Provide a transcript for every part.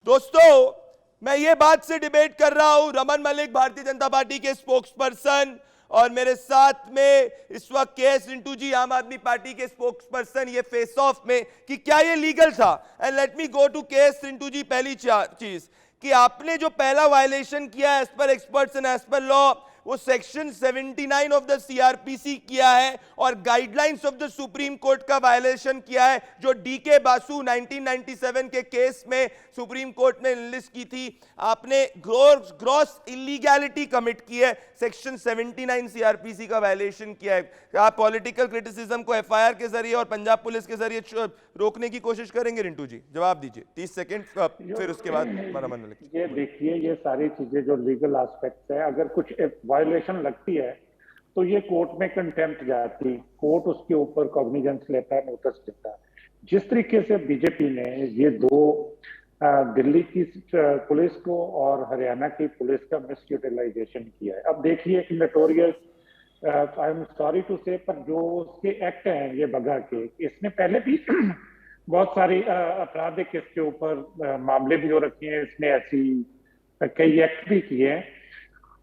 दोस्तों, मैं ये बात से डिबेट कर रहा हूं, रमन मलिक भारतीय जनता पार्टी के स्पोक्स पर्सन और मेरे साथ में इस वक्त के.एस. रिंटू जी आम आदमी पार्टी के स्पोक्स पर्सन, ये फेस ऑफ में कि क्या ये लीगल था। And let me go to K S. Rintu ji. पहली चीज कि आपने जो पहला वायलेशन किया as per experts and as per law, वो सेक्शन 79 ऑफ द सीआरपीसी किया है और guidelines of the Supreme Court का वायलेशन किया है, जो डीके बासु 1997 के केस में सुप्रीम कोर्ट ने लिस्ट की थी। आपने ग्रॉस इलीगैलिटी कमिट की है, सेक्शन 79 सीआरपीसी का वायलेशन किया है। आप पॉलिटिकल क्रिटिसिज्म को एफआईआर के जरिए और पंजाब पुलिस के जरिए रोकने की कोशिश करेंगे? रिंटू जी जवाब दीजिए, 30 सेकंड, फिर उसके बाद रमन मलिक। ये देखिए, ये सारी चीजें जो लीगल एस्पेक्ट्स है, अगर कुछ वायलेशन लगती है तो ये कोर्ट में कंटेम्प्ट जाती, कोर्ट उसके यूपर कॉग्निजेंस लेता है, नोटिस देता है। जिस तरीके से बीजेपी ने ये दो दिल्ली की पुलिस को और हरियाणा की पुलिस का मिस यूटिलाइजेशन किया है। अब देखिए, notorious, I am sorry to say, पर जो उसके एक्ट हैं ये बगा के, इसने पहले भी बहुत सारी आपराधिक इसके ऊपर मामले भी हो रखे हैं, इसने ऐसी कई एक्ट भी किए हैं।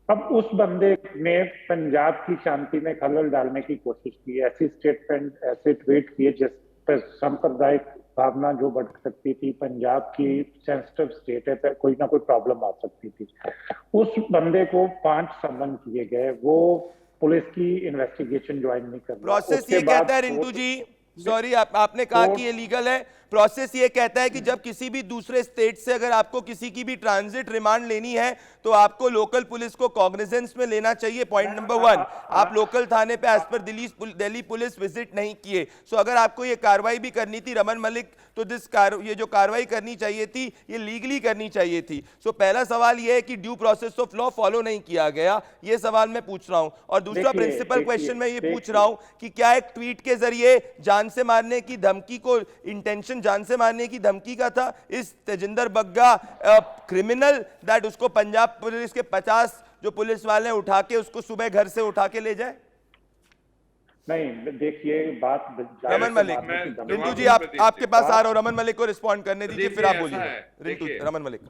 अब उस बंदे ने पंजाब की शांति में खलल डालने की कोशिश की, ऐसी स्टेटमेंट, ऐसे ट्वीट किए जिस पर सांप्रदायिक भावना जो बढ़ सकती थी, पंजाब की सेंसिटिव स्टेट है, तो कोई ना कोई प्रॉब्लम आ सकती थी। उस बंदे को 5 समन किए गए, वो पुलिस की इन्वेस्टिगेशन ज्वाइन नहीं कर रहा। प्रोसेस ये कहता है रिंटू जी, सॉरी आपने कहा कि ये लीगल है, प्रोसेस ये कहता है कि जब किसी भी दूसरे स्टेट से अगर आपको किसी की भी ट्रांजिट रिमांड लेनी है तो आपको लोकल पुलिस को कॉग्निजेंस में लेना चाहिए। पॉइंट नंबर 1, आप लोकल थाने पे as per Delhi police visit नहीं किए। सो अगर आपको ये कार्रवाई भी करनी थी रमन मलिक, तो ये जो कार्रवाई करनी चाहिए थी ये लीगली करनी चाहिए थी। सो पहला सवाल ये है कि due process of law follow नहीं किया गया, ये सवाल मैं पूछ रहा हूं। और दूसरा प्रिंसिपल क्वेश्चन मैं ये पूछ रहा हूं कि क्या एक ट्वीट के जरिए जान से मारने की धमकी को, इंटेंशन जान से मारने की धमकी का था? इस तेजिंदर बग्गा क्रिमिनल दैट उसको पंजाब पुलिस के 50 जो पुलिस वाले उठा के उसको सुबह घर से उठा के ले जाए? नहीं, देखिए बात रमन मलिक, रिंटू जी आपके पास आ रहा हूं, रमन मलिक को रिस्पॉन्ड करने दीजिए, फिर आप बोलिए। रिंटू, रमन मलिक।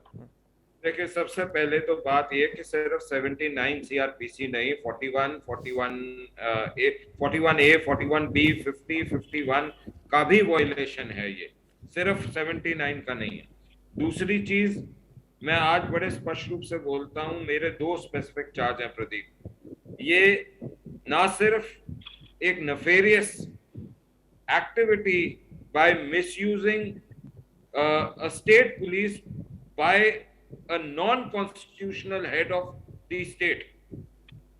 देखिए, सबसे पहले तो बात यह कि सिर्फ 79 सीआरपीसी नहीं, 41A, 41B, 50, 51 का भी वायलेशन है, ये सिर्फ 79 का नहीं है। दूसरी चीज, मैं आज बड़े स्पष्ट रूप से बोलता हूं, मेरे 2 स्पेसिफिक चार्ज हैं प्रदीप। ये ना सिर्फ एक nefarious activity by misusing a state police by a non-constitutional head of the state,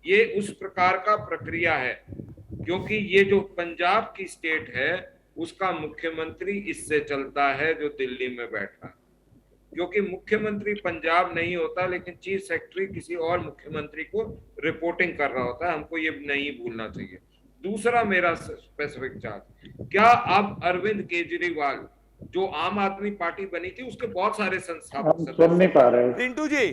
ये उस प्रकार का प्रक्रिया है, क्योंकि ये जो पंजाब की स्टेट है उसका मुख्यमंत्री इससे चलता है जो दिल्ली में बैठा है, क्योंकि मुख्यमंत्री पंजाब नहीं होता लेकिन चीफ सेक्रेटरी किसी और मुख्यमंत्री को रिपोर्टिंग कर रहा होता है, हमको ये नहीं भूलना चाहिए। दूसरा मेरा स्पेसिफिक चार्ज, क्या अब अरविंद केजरीवाल जो आम आदमी पार्टी बनी थी उसके बहुत सारे संस्थापक सुन नहीं पा रहे रिंटू जी,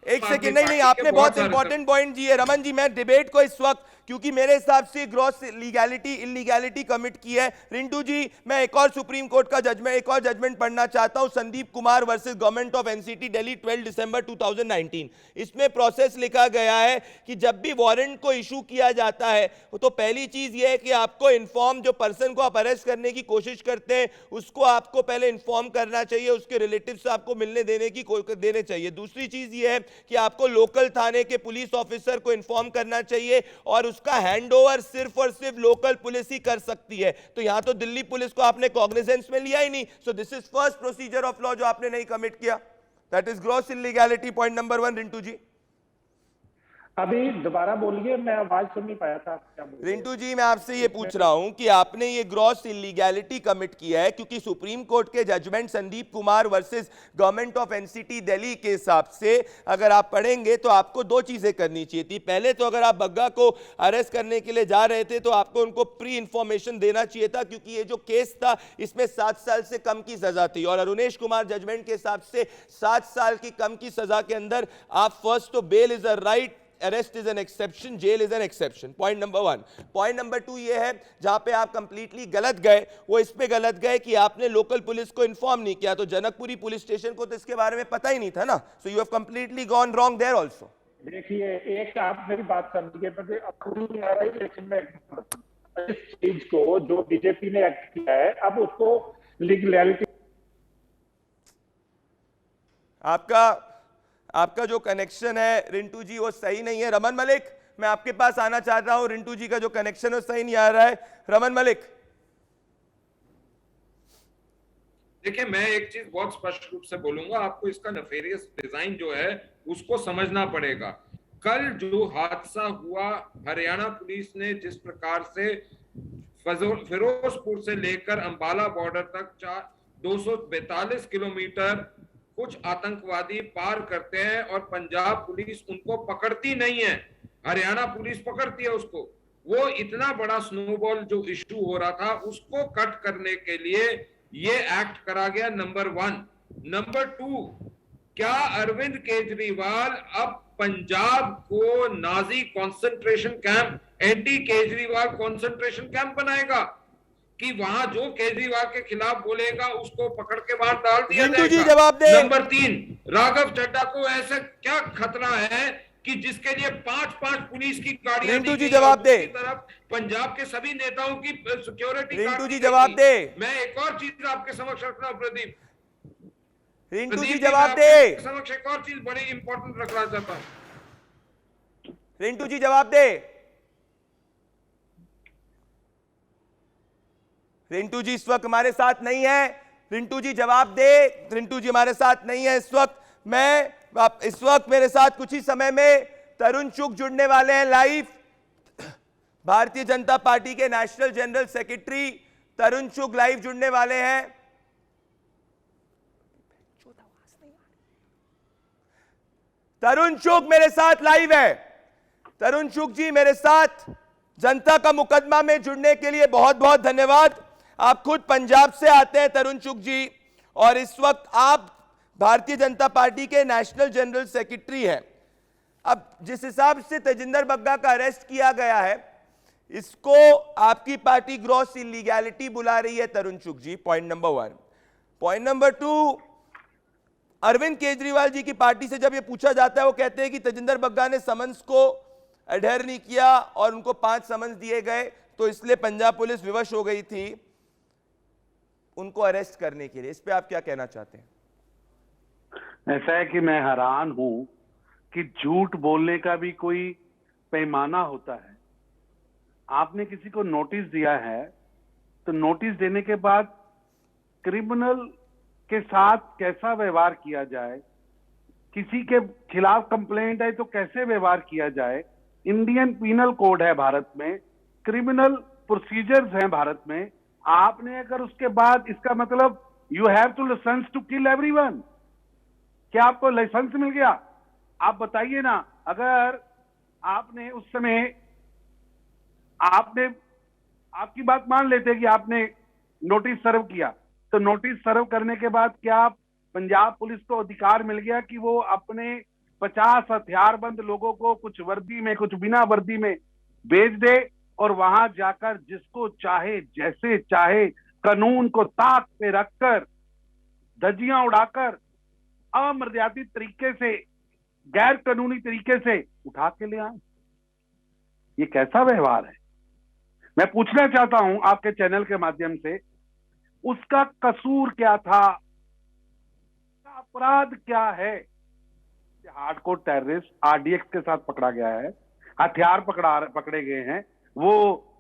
एक सेकंड, नहीं आपने बहुत इंपॉर्टेंट पॉइंट दिए रमन जी। मैं डिबेट को इस वक्त, क्योंकि मेरे हिसाब से ग्रॉस इलीगैलिटी कमिट की है। रिंटू जी, मैं एक और सुप्रीम कोर्ट का जजमेंट, एक और जजमेंट पढ़ना चाहता हूं, Sandeep Kumar versus government of NCT Delhi, 12 दिसंबर 2019। इसमें प्रोसेस लिखा गया है कि जब भी वारंट को इशू किया जाता है तो पहली चीज यह है कि आपको इन्फॉर्म, जो पर्सन को आप अरेस्ट करने की कोशिश करते हैं उसको आपको पहले इन्फॉर्म करना चाहिए, उसके रिलेटिव से आपको मिलने देने चाहिए। दूसरी चीज यह है कि आपको लोकल थाने के पुलिस ऑफिसर को इन्फॉर्म करना चाहिए और उसका हैंडओवर सिर्फ और सिर्फ लोकल पुलिस ही कर सकती है। तो यहां तो दिल्ली पुलिस को आपने कॉग्निजेंस में लिया ही नहीं। So this is first procedure of law जो आपने नहीं कमिट किया, that is gross illegality. Point number 1, Rintu ji. अभी दोबारा बोलिए, मैं आवाज सुन नहीं पाया था। रिंटू जी, मैं आपसे ये पूछ रहा हूं कि आपने ये ग्रॉस इलीगैलिटी कमिट किया है क्योंकि सुप्रीम कोर्ट के judgment Sandeep Kumar versus government of NCT Delhi के हिसाब से अगर आप पढ़ेंगे तो आपको 2 चीजें करनी चाहिए थी। पहले तो अगर आप बग्गा को अरेस्ट करने के लिए जा रहे थे तो आपको उनको प्री इंफॉर्मेशन देना चाहिए था, क्योंकि ये जो केस था इसमें 7 साल से कम की सजा थी और अरुणेश कुमार जजमेंट के हिसाब से 7 साल की कम की सजा के अंदर आप फर्स्ट तो bail is a right, arrest is an exception, jail is an exception. Point number 1। Point number 2 ये है, जहां पे आप कंप्लीटली गलत गए वो इस पे गलत गए कि आपने लोकल पुलिस को इन्फॉर्म नहीं किया। तो जनकपुरी पुलिस स्टेशन को तो इसके बारे में पता ही नहीं था ना। So you have completely gone wrong there also. देखिए, एक आप मेरी बात समझिए, मुझे अपनी नहीं आ रही, लेकिन मैं इस चीज को जो बीजेपी ने एक्ट किया है, अब उसको लीगलिटी, आपका जो कनेक्शन है रिंटू जी वो सही नहीं है। रमन मलिक, मैं आपके पास आना चाह रहा हूं। रिंटू जी का जो कनेक्शन है सही नहीं आ रहा है। रमन मलिक, देखिए, मैं एक चीज बहुत स्पष्ट रूप से बोलूंगा, आपको इसका नफेरियस डिजाइन जो है उसको समझना पड़ेगा। कल जो हादसा हुआ, हरियाणा पुलिस ने जिस प्रकार से फिरोजपुर से लेकर अंबाला बॉर्डर तक 242 किलोमीटर कुछ आतंकवादी पार करते हैं और पंजाब पुलिस उनको पकड़ती नहीं है, हरियाणा पुलिस पकड़ती है उसको। वो इतना बड़ा स्नोबॉल जो इश्यू हो रहा था उसको कट करने के लिए ये एक्ट करा गया, नंबर 1। नंबर 2, क्या अरविंद केजरीवाल अब पंजाब को Nazi concentration camp, anti Kejriwal concentration camp बनाएगा कि वहां जो केजरीवाल के खिलाफ बोलेगा उसको पकड़ के बाहर डाल दिया रिंटू जी जाएगा? जवाब दे। नंबर 3, राघव चड्ढा को ऐसा क्या खतरा है कि जिसके लिए 5-5 पुलिस की गाड़ियां रिंटू दी जी गई और जवाब दे। दूसरी तरफ पंजाब के सभी नेताओं की सिक्योरिटी रिंटू जी जवाब दे। मैं एक और चीज आपके समक्ष रख रहा हूं प्रदीप। रिंटू जी प्रदीप जवाब मैं दे। आपके समक्ष एक और चीज बड़ी इंपॉर्टेंट रखना चाहता हूं। रिंटू जी जवाब दे। रिंटू जी इस वक्त हमारे साथ नहीं है। रिंटू जी जवाब दे। रिंटू जी हमारे साथ नहीं है इस वक्त। इस वक्त मेरे साथ कुछ ही समय में तरुण चुग जुड़ने वाले हैं लाइव। भारतीय जनता पार्टी के नेशनल जनरल सेक्रेटरी तरुण चुग लाइव जुड़ने वाले हैं। तरुण चुग मेरे साथ लाइव है। तरुण चुग जी मेरे साथ जनता का मुकदमा में जुड़ने के लिए बहुत बहुत धन्यवाद। आप खुद पंजाब से आते हैं तरुण चुग जी, और इस वक्त आप भारतीय जनता पार्टी के नेशनल जनरल सेक्रेटरी हैं। अब जिस हिसाब से तेजिंदर बग्गा का अरेस्ट किया गया है, इसको आपकी पार्टी ग्रॉस इलीगैलिटी बुला रही है Tarun Chugh ji. Point number 1। Point number 2, Arvind Kejriwal ji की पार्टी से जब यह पूछा जाता है, वो कहते हैं कि तेजिंदर बग्गा ने समन्स को अडेयर नहीं किया और उनको 5 समन्स दिए गए, तो इसलिए पंजाब पुलिस विवश हो गई थी उनको अरेस्ट करने के लिए। इस पे आप क्या कहना चाहते हैं? ऐसा है कि मैं हैरान हूं कि झूठ बोलने का भी कोई पैमाना होता है। आपने किसी को नोटिस दिया है, तो नोटिस देने के बाद क्रिमिनल के साथ कैसा व्यवहार किया जाए, किसी के खिलाफ कंप्लेंट है तो कैसे व्यवहार किया जाए। इंडियन पीनल कोड है भारत में, क्रिमिनल प्रोसीजर्स हैं भारत में। आपने अगर उसके बाद, इसका मतलब you have to license to kill everyone. क्या आपको लाइसेंस मिल गया? आप बताइए ना। अगर आपने उस समय आपकी बात मान लेते कि आपने नोटिस सर्व किया, तो नोटिस सर्व करने के बाद क्या पंजाब पुलिस को अधिकार मिल गया कि वो अपने 50 हथियारबंद लोगों को कुछ वर्दी में कुछ बिना वर्दी में भेज दे और वहां जाकर जिसको चाहे जैसे चाहे कानून को ताक पे रखकर धज्जियां उड़ाकर अमर्यादित तरीके से, गैर कानूनी तरीके से उठा के ले आए? ये कैसा व्यवहार है? मैं पूछना चाहता हूं आपके चैनल के माध्यम से, उसका कसूर क्या था, अपराध क्या है? हार्डकोर टेररिस्ट आरडीएक्स के साथ पकड़ा गया है, हथियार पकड़े गए हैं, वो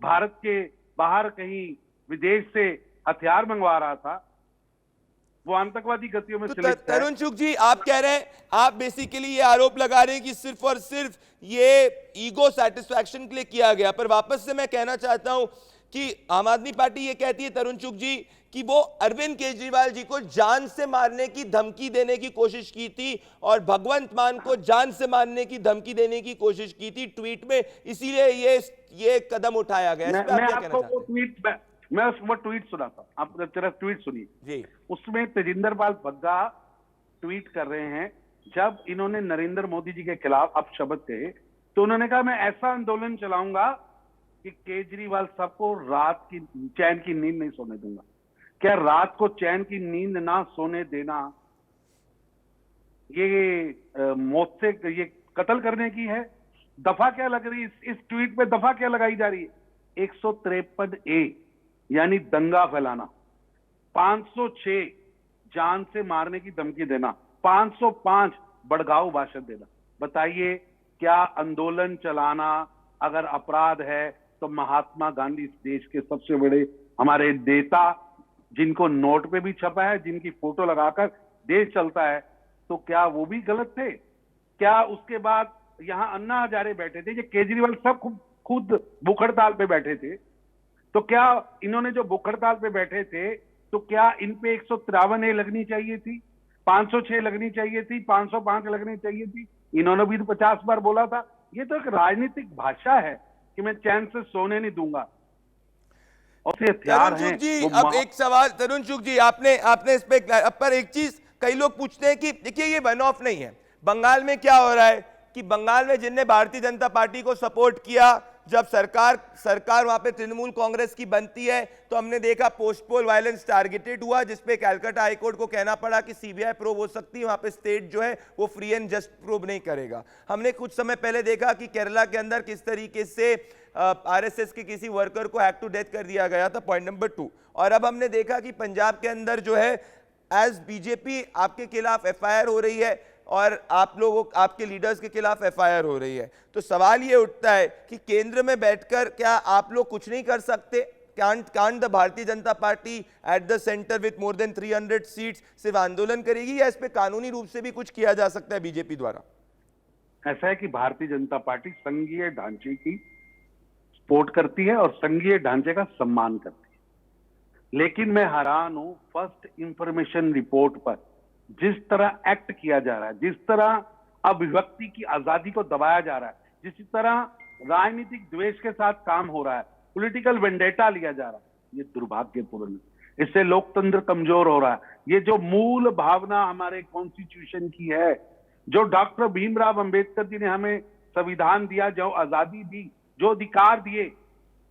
भारत के बाहर कहीं विदेश से हथियार मंगवा रहा था, वो आतंकवादी गतियों में सिलेक्ट है। तरुण चुग जी, आप कह रहे हैं, आप बेसिकली ये आरोप लगा रहे हैं कि सिर्फ और सिर्फ ये ईगो सेटिस्फैक्शन के लिए किया गया। पर वापस से मैं कहना चाहता हूं कि आम आदमी पार्टी ये कहती है तरुण चुग जी कि वो अरविंद केजरीवाल जी को जान से मारने की धमकी देने की कोशिश की थी और भगवंत मान को जान से मारने की धमकी देने की कोशिश की थी ट्वीट में, इसीलिए ये कदम उठाया गया। मैं वो ट्वीट सुनाता हूं, आप जरा ट्वीट सुनिए जी। उसमें तेजिंदर पाल बग्गा ट्वीट कर रहे हैं, जब इन्होंने नरेंद्र मोदी जी के खिलाफ अपशब्द कहे तो उन्होंने कहा मैं ऐसा आंदोलन चलाऊंगा कि केजरीवाल साहब को रात की चैन की नींद नहीं सोने दूंगा। क्या रात को चैन की नींद ना सोने देना ये मौत से, ये कत्ल करने की है? दफा क्या लग रही है इस ट्वीट पे? दफा क्या लगाई जा रही है? 153A यानी दंगा फैलाना, 506 जान से मारने की धमकी देना, 505 भड़काऊ भाषण देना। बताइए, क्या आंदोलन चलाना अगर अपराध है तो महात्मा गांधी इस देश के सबसे बड़े हमारे नेता, जिनको नोट पे भी छपा है, जिनकी फोटो लगाकर देश चलता है, तो क्या वो भी गलत थे? क्या उसके बाद यहां अन्ना हजारे बैठे थे, ये केजरीवाल सब खुद भूख हड़ताल पे बैठे थे, तो क्या इन्होंने जो भूख हड़ताल पे बैठे थे, तो क्या इन पे 153A लगनी चाहिए थी, 506 लगनी चाहिए थी, 505 लगनी चाहिए थी? इन्होंने भी तो 50 बार बोला था। ये तो एक राजनीतिक भाषा है कि मैं चैन से सोने नहीं दूंगा। और से हथियार तरुण हैं चुग जी, वो अब एक सवाल, तरुण चुग जी, आपने इस पर एक चीज कई लोग पूछते हैं कि देखिए ये वन ऑफ नहीं है। बंगाल में क्या हो रहा है कि बंगाल में जिनने भारतीय जनता पार्टी को सपोर्ट किया, जब सरकार वहां पे तृणमूल कांग्रेस की बनती है, तो हमने देखा पोस्ट पोल वायलेंस टारगेटेड हुआ, जिसपे कलकत्ता हाईकोर्ट को कहना पड़ा कि सीबीआई प्रोब हो सकती है, वहां पे स्टेट जो है वो फ्री एंड जस्ट प्रोब नहीं करेगा। हमने कुछ समय पहले देखा कि केरला के अंदर किस तरीके से आरएसएस के किसी वर्कर को हैक टू डेथ कर दिया गया था, पॉइंट नंबर 2। और अब हमने देखा कि पंजाब के अंदर जो है एज बीजेपी आपके खिलाफ एफआईआर हो रही है और आप लोगों, आपके लीडर्स के खिलाफ एफआईआर हो रही है। तो सवाल ये उठता है कि केंद्र में बैठकर क्या आप लोग कुछ नहीं कर सकते? Can't the Bharatiya Janata party at the centre with more than 300 seats सिर्फ आंदोलन करेगी, या इस पे कानूनी रूप से भी कुछ किया जा सकता है बीजेपी द्वारा? ऐसा है कि भारतीय जनता पार्टी संघीय ढांचे की सपोर्ट करती है और संघीय ढांचे का सम्मान करती है। लेकिन मैं हैरान हूं फर्स्ट इंफॉर्मेशन रिपोर्ट पर जिस तरह एक्ट किया जा रहा है, जिस तरह अभिव्यक्ति की आजादी को दबाया जा रहा है, जिस तरह राजनीतिक द्वेष के साथ काम हो रहा है, पॉलिटिकल वेंडेटा लिया जा रहा है, ये दुर्भाग्यपूर्ण है। इससे लोकतंत्र कमजोर हो रहा है। ये जो मूल भावना हमारे कॉन्स्टिट्यूशन की है, जो डॉक्टर भीमराव अंबेडकर जी ने हमें संविधान दिया, जो आजादी दी, जो अधिकार दिए,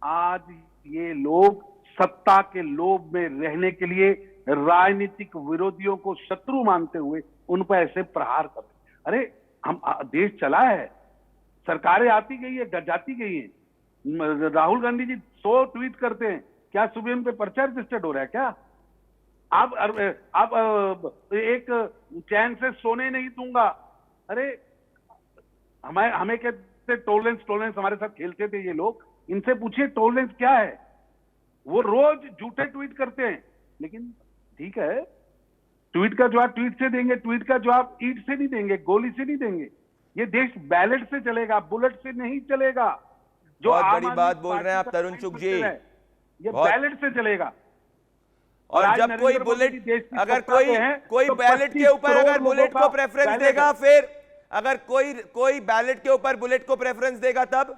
आज ये लोग सत्ता के लोभ में रहने के लिए राजनीतिक विरोधियों को शत्रु मानते हुए उन पर ऐसे प्रहार कर रहे। अरे हम देश चला है, सरकारें आती गई है, जाती गई है। राहुल गांधी जी 100 ट्वीट करते हैं, क्या सुबह उन पे पर्चा रजिस्टर्ड हो रहा है क्या? आप एक चैन से सोने नहीं दूंगा। अरे हमें कहते टॉलरेंस हमारे साथ खेलते थे ये लोग, इनसे पूछिए टॉलरेंस क्या है। वो रोज झूठे ट्वीट करते हैं, लेकिन ठीक है, ट्वीट का जवाब ट्वीट से देंगे, ट्वीट का जवाब ईंट से नहीं देंगे, गोली से नहीं देंगे। ये देश बैलेट से चलेगा, बुलेट से नहीं चलेगा। जो बहुत बड़ी बात बोल रहे हैं आप तरुण चुग जी, ये बैलेट से चलेगा। और जब कोई बुलेट, अगर कोई बैलेट के ऊपर अगर बुलेट को प्रेफरेंस देगा, फिर अगर कोई बैलेट के ऊपर बुलेट को प्रेफरेंस देगा, तब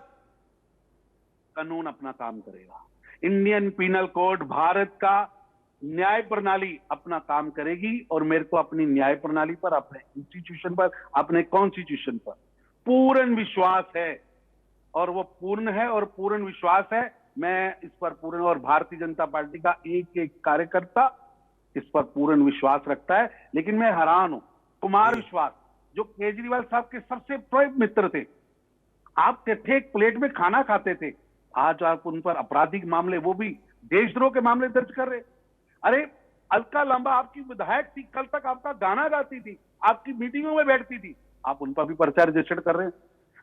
कानून अपना काम करेगा। इंडियन पीनल कोड, भारत का न्याय प्रणाली अपना काम करेगी और मेरे को अपनी न्याय प्रणाली पर, अपने इंस्टीट्यूशन पर, अपने कॉन्स्टिट्यूशन पर पूर्ण विश्वास है। और वो पूर्ण है और पूर्ण विश्वास है। मैं इस पर पूर्ण, और भारतीय जनता पार्टी का एक एक कार्यकर्ता इस पर पूर्ण विश्वास रखता है। लेकिन मैं हैरान हूं, कुमार विश्वास जो केजरीवाल साहब के सबसे प्रिय मित्र थे, आप थे एक प्लेट में खाना खाते थे, आज आप उन पर आपराधिक मामले, वो भी देशद्रोह के मामले दर्ज कर रहे। अरे अलका लांबा आपकी विधायक थी, कल तक आपका गाना गाती थी, आपकी मीटिंगों में बैठती थी, आप उन पर भी पर्चा रजिस्टर्ड कर रहे हैं।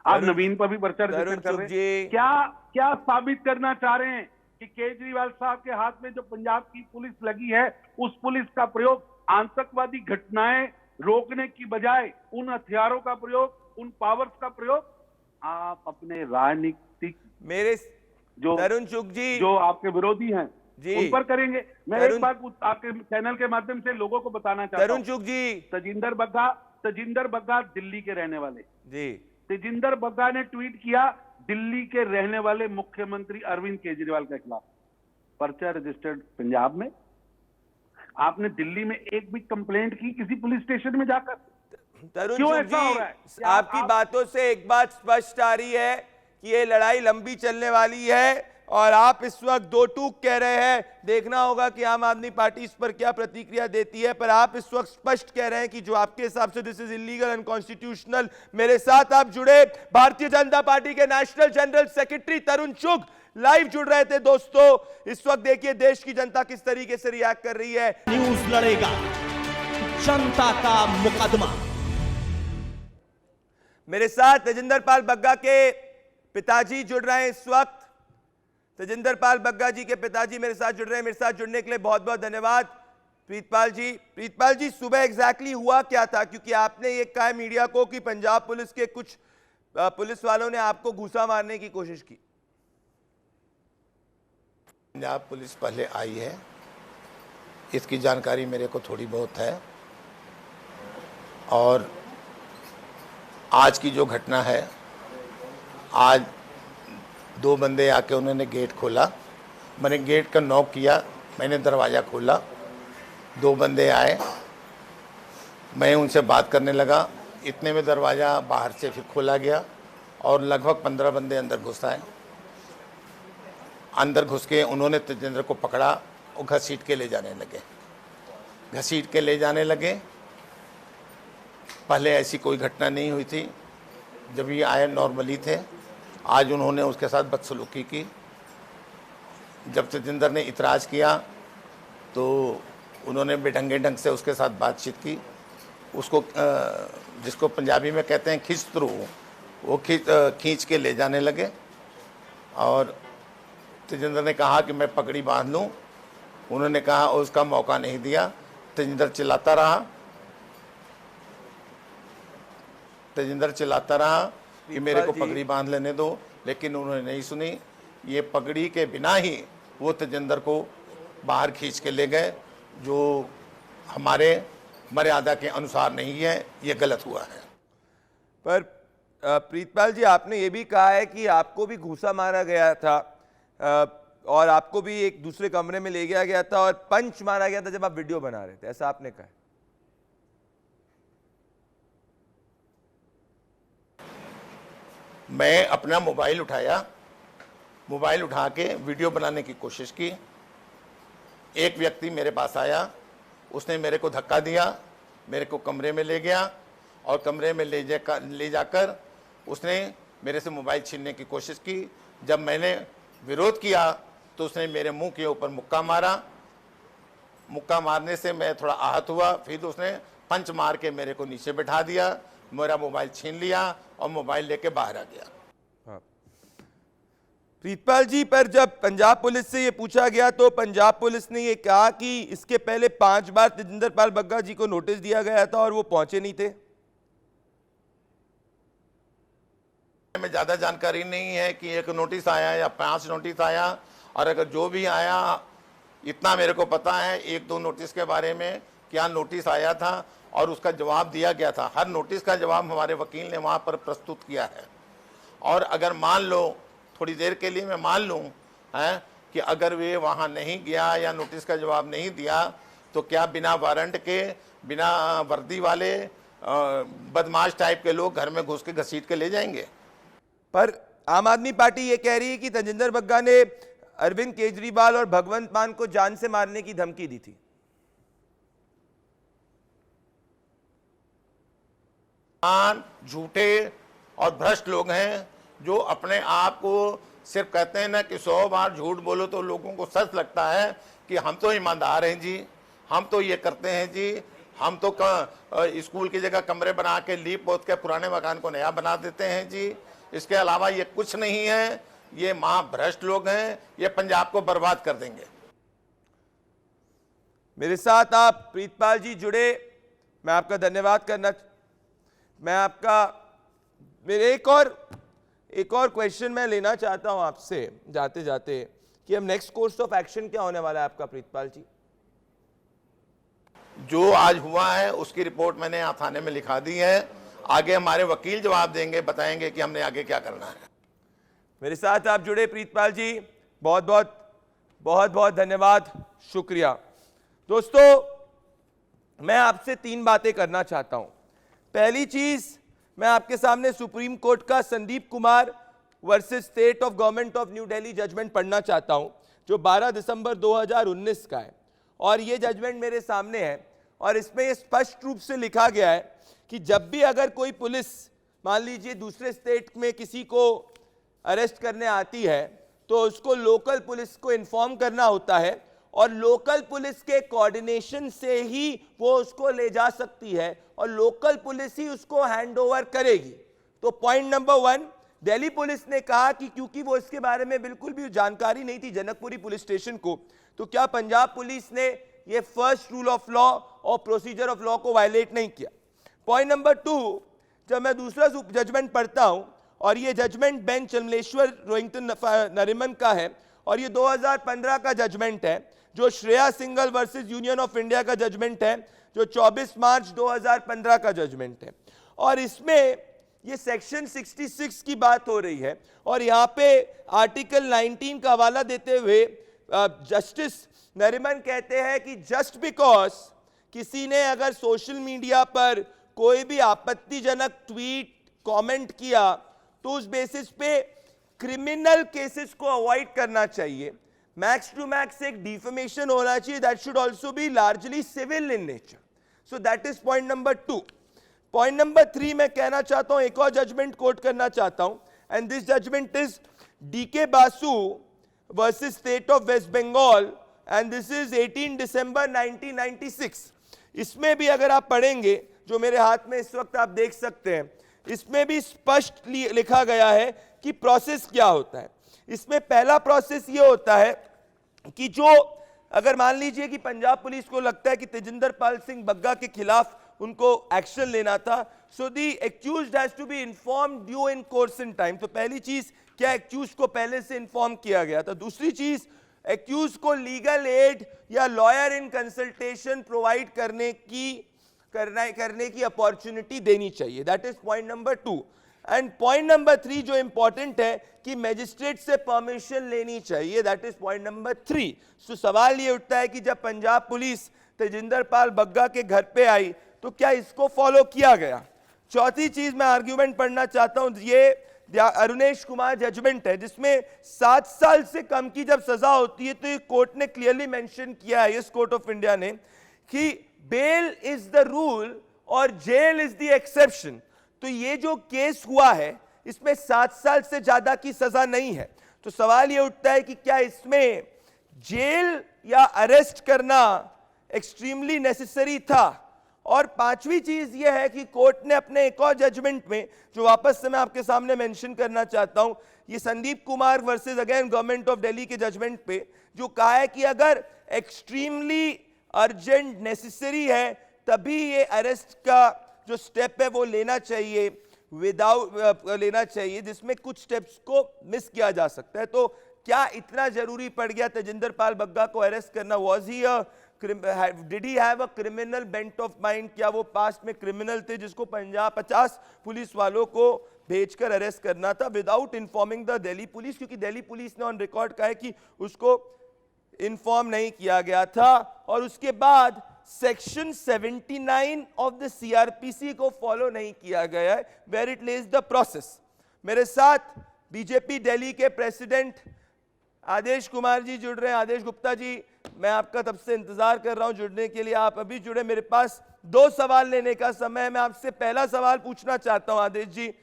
आप नवीन पर भी पर्चा रजिस्टर्ड कर रहे हैं। क्या साबित करना चाह रहे हैं कि केजरीवाल साहब के हाथ में जो पंजाब की पुलिस लगी है, उस पुलिस का प्रयोग आतंकवादी घटनाएं रोकने की बजाय उन हथियारों का प्रयोग, उन पावर्स का प्रयोग आप अपने राजनीतिक, मेरे जो तरुण चुग जी, जो आपके विरोधी हैं जी, उन पर करेंगे। मैं एक बात आपके चैनल के माध्यम से लोगों को बताना चाहता हूं। तरुण चुग जी, तजिंदर बग्गा दिल्ली के रहने वाले जी, तजिंदर बग्गा ने ट्वीट किया दिल्ली के रहने वाले मुख्यमंत्री अरविंद केजरीवाल के खिलाफ, पर्चा रजिस्टर्ड पंजाब में। आपने दिल्ली में एक भी कंप्लेंट की किसी पुलिस स्टेशन में जाकर? तरुण क्यों चुग ऐसा हो रहा है? जी, आपकी बातों से एक बात स्पष्ट आ रही है कि ये लड़ाई लंबी चलने वाली है और आप इस वक्त दो टूक कह रहे हैं। देखना होगा कि आम आदमी पार्टी इस पर क्या प्रतिक्रिया देती है, पर आप इस वक्त स्पष्ट कह रहे हैं कि जो आपके हिसाब से दिस इज इलीगल अनकॉन्स्टिट्यूशनल। मेरे साथ आप जुड़े भारतीय जनता पार्टी के नेशनल जनरल सेक्रेटरी तरुण चुग लाइव जुड़ रहे थे। दोस्तों, इस वक्त देखिए देश की जनता किस तरीके से रिएक्ट कर रही है। न्यूज लड़ेगा जनता का मुकदमा। मेरे साथ तेजिंदर पाल बग्गा के पिताजी जुड़ रहे हैं इस वक्त। तेजिंदर पाल बग्गा जी के पिताजी मेरे साथ जुड़ रहे हैं। मेरे साथ जुड़ने के लिए बहुत बहुत धन्यवाद प्रीतपाल जी। प्रीतपाल जी, सुबह एग्जैक्टली हुआ क्या था? क्योंकि आपने ये कहा मीडिया को कि पंजाब पुलिस के कुछ पुलिस वालों ने आपको घूसा मारने की कोशिश की। पंजाब पुलिस पहले आई है, इसकी जानकारी मेरे को थोड़ी बहुत है। और आज की जो घटना है, आज दो बंदे आके उन्होंने गेट खोला। मैंने गेट का नॉक किया, मैंने दरवाज़ा खोला, दो बंदे आए, मैं उनसे बात करने लगा। इतने में दरवाज़ा बाहर से फिर खोला गया और लगभग 15 बंदे अंदर घुस आए। अंदर घुस के उन्होंने तेजिंदर को पकड़ा और घसीट के ले जाने लगे। घसीट के ले जाने लगे। पहले ऐसी कोई घटना नहीं हुई थी, जब ये आए नॉर्मली थे। आज उन्होंने उसके साथ बदसलूकी की। जब तेजिंदर ने इतराज़ किया तो उन्होंने बेढंगे ढंग से उसके साथ बातचीत की। उसको जिसको पंजाबी में कहते हैं खिंच थ्रू, वो खींच के ले जाने लगे। और तेजिंदर ने कहा कि मैं पगड़ी बांध लूँ, उन्होंने कहा उसका मौका नहीं दिया। तेजिंदर चिल्लाता रहा कि मेरे को पगड़ी बांध लेने दो, लेकिन उन्होंने नहीं सुनी। ये पगड़ी के बिना ही वो तेजिंदर को बाहर खींच के ले गए, जो हमारे मर्यादा के अनुसार नहीं है, ये गलत हुआ है। पर प्रीतपाल जी, आपने ये भी कहा है कि आपको भी घूसा मारा गया था और आपको भी एक दूसरे कमरे में ले गया था और पंच मारा गया था जब आप वीडियो बना रहे थे, ऐसा आपने कहा। मैं अपना मोबाइल उठाया, मोबाइल उठा के वीडियो बनाने की कोशिश की। एक व्यक्ति मेरे पास आया, उसने मेरे को धक्का दिया, मेरे को कमरे में ले गया और कमरे में ले जाकर उसने मेरे से मोबाइल छीनने की कोशिश की। जब मैंने विरोध किया तो उसने मेरे मुंह के ऊपर मुक्का मारा। मुक्का मारने से मैं थोड़ा आहत हुआ। फिर उसने पंच मार के मेरे को नीचे बैठा दिया, मेरा मोबाइल छीन लिया और मोबाइल लेके बाहर आ गया। हाँ। प्रीतपाल जी, पर जब पंजाब पुलिस से ये पूछा गया तो पंजाब पुलिस ने ये कहा कि इसके पहले 5 बार तेजिंदर पाल बग्गा जी को नोटिस दिया गया था और वो पहुंचे नहीं थे। में ज़्यादा जानकारी नहीं है कि एक नोटिस आया या 5 नोटिस आया, और अगर जो भी आया, इतना मेरे को पता है 1-2 नोटिस के बारे में क्या नोटिस आया था और उसका जवाब दिया गया था। हर नोटिस का जवाब हमारे वकील ने वहाँ पर प्रस्तुत किया है। और अगर मान लो, थोड़ी देर के लिए मैं मान लूँ कि अगर वे वहाँ नहीं गया या नोटिस का जवाब नहीं दिया, तो क्या बिना वारंट के, बिना वर्दी वाले बदमाश टाइप के लोग घर में घुस के घसीट के ले जाएंगे? पर आम आदमी पार्टी ये कह रही है कि तेजिंदर बग्गा ने अरविंद केजरीवाल और भगवंत मान को जान से मारने की धमकी दी थी। झूठे और भ्रष्ट लोग हैं जो अपने आप को सिर्फ कहते हैं ना कि 100 बार झूठ बोलो तो लोगों को सच लगता है कि हम तो ईमानदार हैं जी, हम तो ये करते हैं जी, हम तो स्कूल की जगह कमरे बना के लीप पोत के पुराने मकान को नया बना देते हैं जी। इसके अलावा ये कुछ नहीं है। ये महाभ्रष्ट लोग हैं, ये पंजाब को बर्बाद कर देंगे। मेरे साथ आप प्रीतपाल जी जुड़े, मैं आपका धन्यवाद करना। मेरे एक और क्वेश्चन मैं लेना चाहता हूं आपसे जाते जाते कि अब नेक्स्ट कोर्स ऑफ एक्शन क्या होने वाला है आपका प्रीतपाल जी? जो आज हुआ है उसकी रिपोर्ट मैंने यहाँ थाने में लिखा दी है। आगे हमारे वकील जवाब देंगे, बताएंगे कि हमने आगे क्या करना है। मेरे साथ आप जुड़े प्रीतपाल जी, बहुत बहुत धन्यवाद, शुक्रिया। दोस्तों, मैं आपसे 3 बातें करना चाहता हूं। पहली चीज मैं आपके सामने सुप्रीम कोर्ट का Sandeep Kumar versus state of government of New Delhi judgment पढ़ना चाहता हूं, जो 12 दिसंबर 2019 का है। और ये जजमेंट मेरे सामने है और इसमें ये स्पष्ट रूप से लिखा गया है कि जब भी अगर कोई पुलिस मान लीजिए दूसरे स्टेट में किसी को अरेस्ट करने आती है तो उसको लोकल पुलिस को इन्फॉर्म करना होता है और लोकल पुलिस के कोऑर्डिनेशन से ही वो उसको ले जा सकती है और लोकल पुलिस ही उसको हैंड ओवर करेगी। तो पॉइंट नंबर 1, दिल्ली पुलिस ने कहा कि क्योंकि वो इसके बारे में बिल्कुल भी जानकारी नहीं थी जनकपुरी पुलिस स्टेशन को, तो क्या पंजाब पुलिस ने ये फर्स्ट रूल ऑफ लॉ और प्रोसीजर ऑफ लॉ को वायलेट नहीं किया। पॉइंट नंबर 2, जब मैं दूसरा जजमेंट पढ़ता हूं और ये जजमेंट बेंच चमलेश्वर रोहिंटन नरिमन का है और ये 2015 का जजमेंट है, जो Shreya Singhal versus union of India का जजमेंट है, जो 24 मार्च 2015 का जजमेंट है। और इसमें ये सेक्शन 66 की बात हो रही है और यहाँ पे आर्टिकल 19 का हवाला देते हुए जस्टिस नरिमन कहते हैं कि जस्ट बिकॉज किसी ने अगर सोशल मीडिया पर कोई भी आपत्तिजनक ट्वीट कमेंट किया तो उस बेसिस पे क्रिमिनल केसेस को अवॉइड करना चाहिए। मैक्स टू मैक्स एक डिफेमेशन होना चाहिए, that should also be largely civil in nature. So that is point number 2। Point number 3 मैं कहना चाहता हूं, एक और जजमेंट कोट करना चाहता हूं, and this judgment is D K Basu versus state of West Bengal and this is 18 December 1996। इसमें भी अगर आप पढ़ेंगे, जो मेरे हाथ में इस वक्त आप देख सकते हैं, इसमें भी स्पष्ट लिखा गया है कि प्रोसेस क्या होता है। इसमें पहला प्रोसेस ये होता है कि जो अगर मान लीजिए कि पंजाब पुलिस को लगता है कि तेजिंदर पाल सिंह बग्गा के खिलाफ उनको एक्शन लेना था, so the accused has to be informed due in course in time. तो पहली चीज, क्या एक्यूज को पहले से इन्फॉर्म किया गया था। दूसरी चीज, एक्यूज को लीगल एड या लॉयर इन कंसल्टेशन प्रोवाइड करने की अपॉर्चुनिटी देनी चाहिए। That is point number 2। And point number 3 जो इंपॉर्टेंट है कि मैजिस्ट्रेट से परमिशन लेनी चाहिए। That is point number 3। सो सवाल ये उठता है कि जब पंजाब पुलिस तेजिंदर पाल बग्गा के घर पे आई तो क्या इसको फॉलो किया गया। चौथी चीज मैं आर्ग्यूमेंट पढ़ना चाहता हूं, ये अरुणेश कुमार जजमेंट है जिसमें 7 साल से कम की जब सजा होती है तो ये कोर्ट ने क्लियरली मेंशन किया है, इस कोर्ट ऑफ इंडिया ने, कि बेल इज द रूल और जेल इज द एक्सेप्शन। तो ये जो केस हुआ है इसमें 7 साल से ज्यादा की सजा नहीं है। तो सवाल ये उठता है कि क्या इसमें जेल या अरेस्ट करना एक्सट्रीमली नेसेसरी था। और पांचवी चीज यह है कि कोर्ट ने अपने एक और जजमेंट में, जो वापस से मैं आपके सामने मेंशन करना चाहता हूं, ये Sandeep Kumar versus again government of Delhi के जजमेंट पे जो कहा है कि अगर एक्सट्रीमली अर्जेंट नेसेसरी है तभी ये अरेस्ट का जो स्टेप है वो लेना चाहिए, लेना चाहिए, जिसमें कुछ स्टेप्स को मिस किया जा सकता है। तो क्या इतना जरूरी पड़ गया तेजिंदर पाल बग्गा को अरेस्ट करना? Was he did he have a criminal bent of mind? क्या वो पास्ट में क्रिमिनल थे जिसको 50 पुलिस वालों को भेजकर अरेस्ट करना था without informing the Delhi police? क्योंकि दिल्ली पुलिस ने ऑन रिकॉर्ड कहा है कि उसको इन्फॉर्म नहीं किया गया था। और उसके बाद सेक्शन 79 ऑफ द सीआरपीसी को फॉलो नहीं किया गया है, where it lays the process. मेरे साथ बीजेपी दिल्ली के प्रेसिडेंट आदेश कुमार जी जुड़ रहे हैं। आदेश गुप्ता जी, मैं आपका तब से इंतजार कर रहा हूं जुड़ने के लिए, आप अभी जुड़े। मेरे पास 2 सवाल लेने का समय है। मैं आपसे पहला सवाल पूछना चाहता हूं आदेश जी,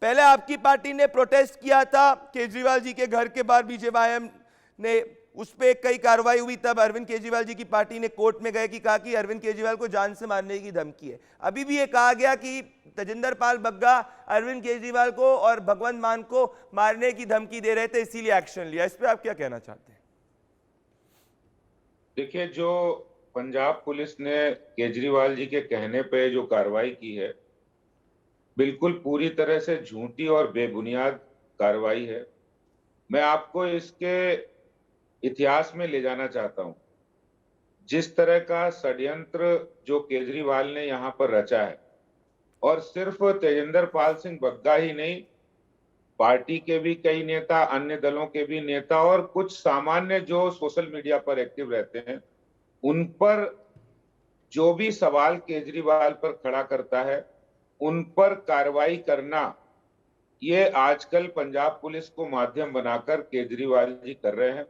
पहले आपकी पार्टी ने प्रोटेस्ट किया था केजरीवाल जी के घर के बाहर, बीजेवाईएम ने उस पर कई कार्रवाई हुई, तब अरविंद केजरीवाल जी की पार्टी ने कोर्ट में गए कि कहा कि अरविंद केजरीवाल को जान से मारने की धमकी है। अभी भी ये कहा गया कि तेजिंदर पाल बग्गा अरविंद केजरीवाल को और भगवंत मान को मारने की धमकी दे रहे थे, इसीलिए एक्शन लिया। इस पर आप क्या कहना चाहते हैं? देखिए, जो पंजाब पुलिस ने केजरीवाल जी के कहने पे जो कार्रवाई की है, बिल्कुल पूरी तरह से झूठी और बेबुनियाद कार्रवाई है। मैं आपको इसके इतिहास में ले जाना चाहता हूं। जिस तरह का षड्यंत्र जो केजरीवाल ने यहां पर रचा है, और सिर्फ तेजिंदर पाल सिंह बग्गा ही नहीं, पार्टी के भी कई नेता, अन्य दलों के भी नेता और कुछ सामान्य जो सोशल मीडिया पर एक्टिव रहते हैं, उन पर जो भी सवाल केजरीवाल पर खड़ा करता है उन पर कार्रवाई करना, ये आजकल पंजाब पुलिस को माध्यम बनाकर केजरीवाल जी कर रहे हैं।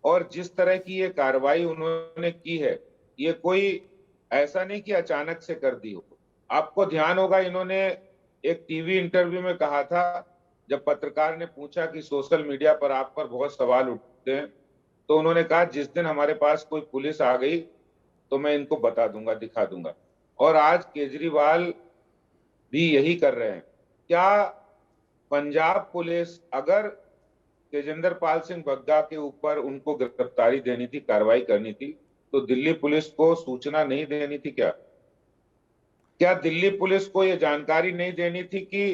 और जिस तरह की ये कार्रवाई उन्होंने की है, ये कोई ऐसा नहीं कि अचानक से कर दी हो। आपको ध्यान होगा, इन्होंने एक टीवी इंटरव्यू में कहा था, जब पत्रकार ने पूछा कि सोशल मीडिया पर आप पर बहुत सवाल उठते हैं, तो उन्होंने कहा जिस दिन हमारे पास कोई पुलिस आ गई तो मैं इनको बता दूंगा, दिखा दूंगा। और आज केजरीवाल भी यही कर रहे हैं। क्या पंजाब पुलिस अगर तेजेंद्र पाल सिंह बग्गा के ऊपर उनको गिरफ्तारी देनी थी, कार्रवाई करनी थी, तो दिल्ली पुलिस को सूचना नहीं देनी थी? क्या दिल्ली पुलिस को यह जानकारी नहीं देनी थी कि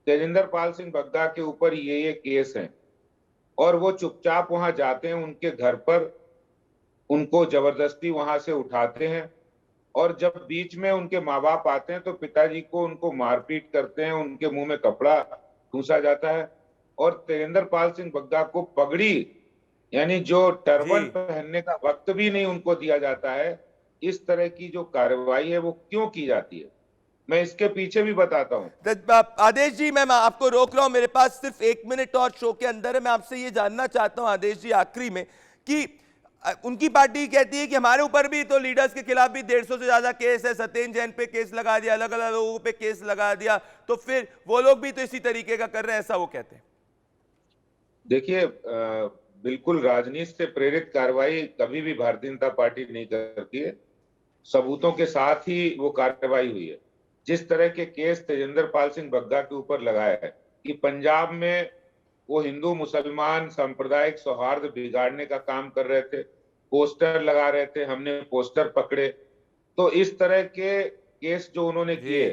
तेजेंद्र पाल सिंह बग्गा के ऊपर ये केस हैं, और वो चुपचाप वहां जाते हैं, उनके घर पर उनको जबरदस्ती वहां से उठाते हैं, और जब बीच में उनके माँ बाप आते हैं तो पिताजी को उनको मारपीट करते हैं, उनके मुंह में कपड़ा ठूंसा जाता है, और तेजेंद्र पाल सिंह बग्गा को पगड़ी यानी जो टर्बन पहनने का वक्त भी नहीं उनको दिया जाता है। इस तरह की जो कार्रवाई है वो क्यों की जाती है, मैं इसके पीछे भी बताता हूं। आदेश जी, मैं आपको रोक रहा हूं, मेरे पास सिर्फ 1 मिनट और शो के अंदर है। मैं आपसे ये जानना चाहता हूं आदेश जी, आखिरी में, कि उनकी पार्टी कहती है कि हमारे ऊपर भी तो लीडर्स के खिलाफ भी 150 से ज्यादा केस है, सत्येंद्र जैन पे केस लगा दिया, अलग अलग लोगों पे केस लगा दिया, तो फिर वो लोग भी तो इसी तरीके का कर रहे हैं, ऐसा वो कहते हैं। देखिए, बिल्कुल राजनीति से प्रेरित कार्रवाई कभी भी भारतीय जनता पार्टी नहीं करती है। सबूतों के साथ ही वो कार्रवाई हुई है। जिस तरह के केस तेजेंद्र पाल सिंह बग्गा के ऊपर लगाया है कि पंजाब में वो हिंदू मुसलमान सांप्रदायिक सौहार्द बिगाड़ने का काम कर रहे थे, पोस्टर लगा रहे थे, हमने पोस्टर पकड़े, तो इस तरह के केस जो उन्होंने किए,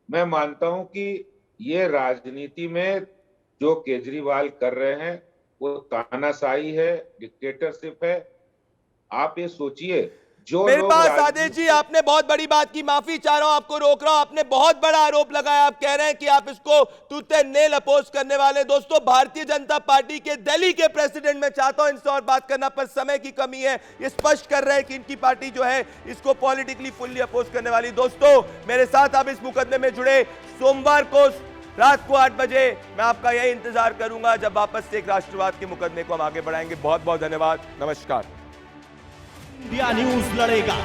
मैं मानता हूं कि ये राजनीति में जो केजरीवाल कर रहे हैं वो तानाशाही है, डिक्टेटरशिप है। आप ये सोचिए, जो मेरे लोग पास आदेश जी, आपने बहुत बड़ी बात की, माफी चाह रहा हूं, आपको रोक रहा हूं, आपने बहुत बड़ा आरोप लगाया, आप कह रहे हैं कि आप इसको टूथ एंड नेल अपोज करने वाले। दोस्तों, भारतीय जनता पार्टी के दिल्ली के प्रेसिडेंट, मैं चाहता हूं इनसे और बात करना, पर समय की कमी है, ये स्पष्ट कर रहे हैं कि इनकी पार्टी जो है इसको पॉलिटिकली फुल्ली अपोज करने वाली। दोस्तों, मेरे साथ आप इस मुकदमे में जुड़े, सोमवार को रात को 8 बजे मैं आपका यही इंतजार करूंगा, जब वापस से एक राष्ट्रवाद के मुकदमे को हम आगे बढ़ाएंगे। बहुत बहुत धन्यवाद, नमस्कार। इंडिया न्यूज लड़ेगा